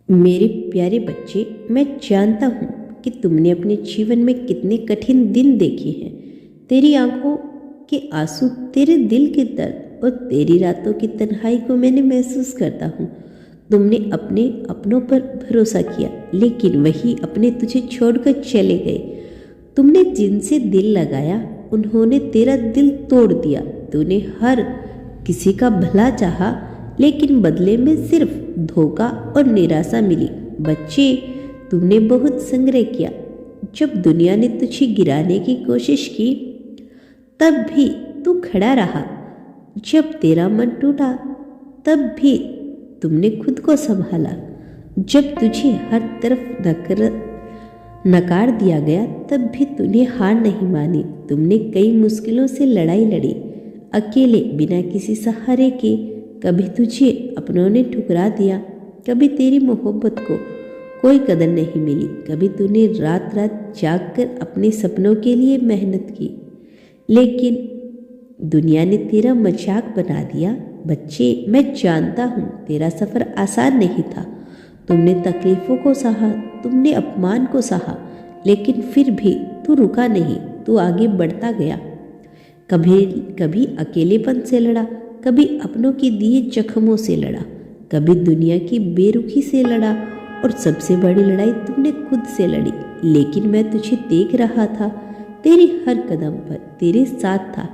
मेरे प्यारे बच्चे, मैं जानता हूँ कि तुमने अपने जीवन में कितने कठिन दिन देखे हैं। तेरी आंखों के आंसू, तेरे दिल के दर्द और तेरी रातों की तन्हाई को मैंने महसूस करता हूँ। तुमने अपने अपनों पर भरोसा किया, लेकिन वही अपने तुझे छोड़कर चले गए। तुमने जिनसे दिल लगाया, उन्होंने तेरा दिल तोड़ दिया। तूने हर किसी का भला चाहा, लेकिन बदले में सिर्फ धोखा और निराशा मिली। बच्चे, तुमने बहुत संग्रह किया। जब दुनिया ने तुझे गिराने की कोशिश की, तब भी तू खड़ा रहा। जब तेरा मन टूटा, तब भी तुमने खुद को संभाला। जब तुझे हर तरफ नकार दिया गया, तब भी तूने हार नहीं मानी। तुमने कई मुश्किलों से लड़ाई लड़ी, अकेले, बिना किसी सहारे के। कभी तुझे अपनों ने ठुकरा दिया, कभी तेरी मोहब्बत को कोई कदर नहीं मिली। कभी तूने रात रात जागकर अपने सपनों के लिए मेहनत की, लेकिन दुनिया ने तेरा मजाक बना दिया। बच्चे, मैं जानता हूँ तेरा सफ़र आसान नहीं था। तुमने तकलीफ़ों को सहा, तुमने अपमान को सहा, लेकिन फिर भी तू रुका नहीं। तू आगे बढ़ता गया। कभी कभी अकेलेपन से लड़ा, कभी अपनों के दिए जख्मों से लड़ा, कभी दुनिया की बेरुखी से लड़ा, और सबसे बड़ी लड़ाई तुमने खुद से लड़ी। लेकिन मैं तुझे देख रहा था, तेरे हर कदम पर तेरे साथ था।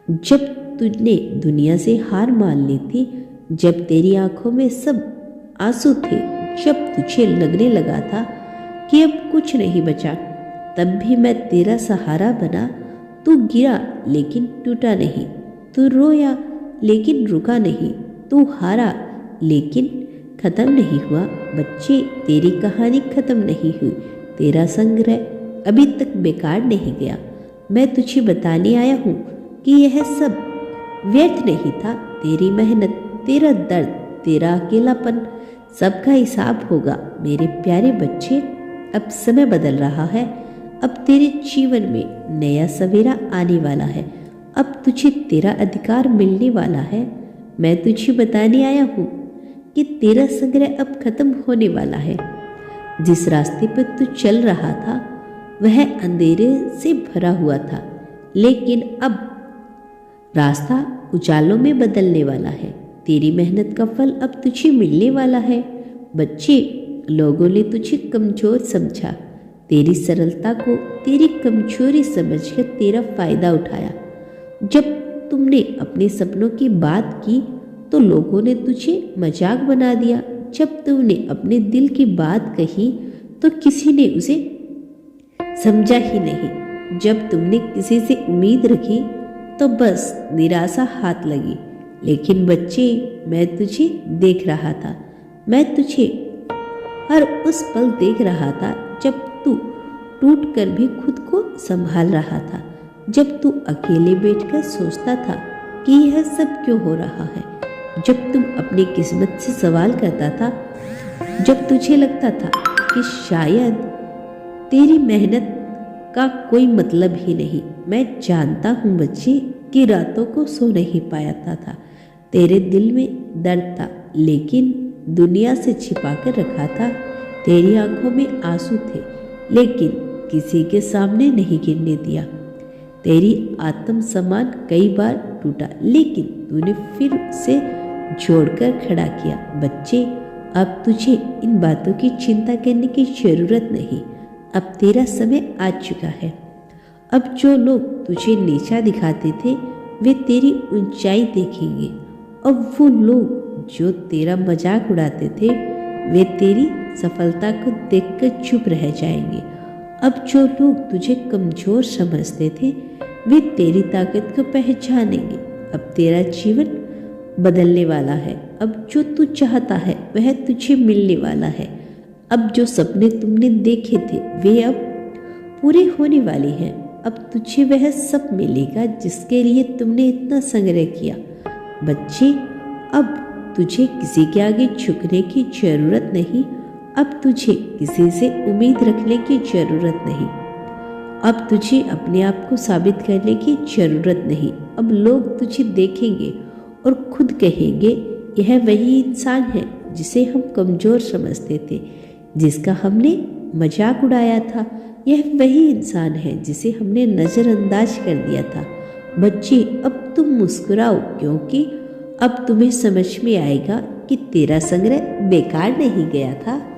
जब तुझने दुनिया से हार मान ली थी, जब तेरी आंखों में सब आंसू थे, जब तुझे लगने लगा था कि अब कुछ नहीं बचा, तब भी मैं तेरा सहारा बना। तू गिरा लेकिन टूटा नहीं, तू रोया लेकिन रुका नहीं, तू हारा लेकिन खत्म नहीं हुआ। बच्चे, तेरी कहानी खत्म नहीं हुई, तेरा संग्रह अभी तक बेकार नहीं गया। मैं तुझे बताने आया हूँ कि यह सब व्यर्थ नहीं था। तेरी मेहनत, तेरा दर्द, तेरा अकेलापन, सबका हिसाब होगा। मेरे प्यारे बच्चे, अब समय बदल रहा है। अब तेरे जीवन में नया सवेरा आने वाला है। अब तुझे तेरा अधिकार मिलने वाला है। मैं तुझे बताने आया हूँ कि तेरा संग्रह अब खत्म होने वाला है। जिस रास्ते पर तू चल रहा था, वह अंधेरे से भरा हुआ था, लेकिन अब रास्ता उजालों में बदलने वाला है। तेरी मेहनत का फल अब तुझे मिलने वाला है। बच्चे, लोगों ने तुझे कमजोर समझा, तेरी सरलता को तेरी कमजोरी समझकर तेरा फायदा उठाया। जब तुमने अपने सपनों की बात की, तो लोगों ने तुझे मजाक बना दिया। जब तुमने अपने दिल की बात कही, तो किसी ने उसे समझा ही नहीं। जब तुमने किसी से उम्मीद रखी, तो बस निराशा हाथ लगी। लेकिन बच्चे, मैं तुझे देख रहा था। मैं तुझे हर उस पल देख रहा था जब तू टूट कर भी खुद को संभाल रहा था, जब तू अकेले बैठकर सोचता था कि यह सब क्यों हो रहा है, जब तुम अपनी किस्मत से सवाल करता था, जब तुझे लगता था कि शायद तेरी मेहनत का कोई मतलब ही नहीं। मैं जानता हूँ बच्चे कि रातों को सो नहीं पाता था। तेरे दिल में दर्द था, लेकिन दुनिया से छिपा कर रखा था। तेरी आंखों में आंसू थे, लेकिन किसी के सामने नहीं गिरने दिया। तेरी आत्मसम्मान कई बार टूटा, लेकिन तूने फिर से जोड़कर खड़ा किया। बच्चे, अब तुझे इन बातों की चिंता करने की जरूरत नहीं। अब तेरा समय आ चुका है। अब जो लोग तुझे नीचा दिखाते थे, वे तेरी ऊंचाई देखेंगे। अब वो लोग जो तेरा मजाक उड़ाते थे, वे तेरी सफलता को देखकर चुप रह जाएंगे। अब जो लोग तुझे कमजोर समझते थे, वे तेरी ताकत को पहचानेंगे। अब तेरा जीवन बदलने वाला है। अब जो तू चाहता है, वह तुझे मिलने वाला है। अब जो सपने तुमने देखे थे, वे अब पूरे होने वाले हैं। अब तुझे वह सब मिलेगा जिसके लिए तुमने इतना संग्रह किया। बच्चे, अब तुझे किसी के आगे झुकने की जरूरत नहीं। अब तुझे किसी से उम्मीद रखने की जरूरत नहीं। अब तुझे अपने आप को साबित करने की जरूरत नहीं। अब लोग तुझे देखेंगे और खुद कहेंगे, यह वही इंसान है जिसे हम कमज़ोर समझते थे, जिसका हमने मजाक उड़ाया था, यह वही इंसान है जिसे हमने नज़रअंदाज कर दिया था। बच्चे, अब तुम मुस्कुराओ, क्योंकि अब तुम्हें समझ में आएगा कि तेरा संग्रह बेकार नहीं गया था।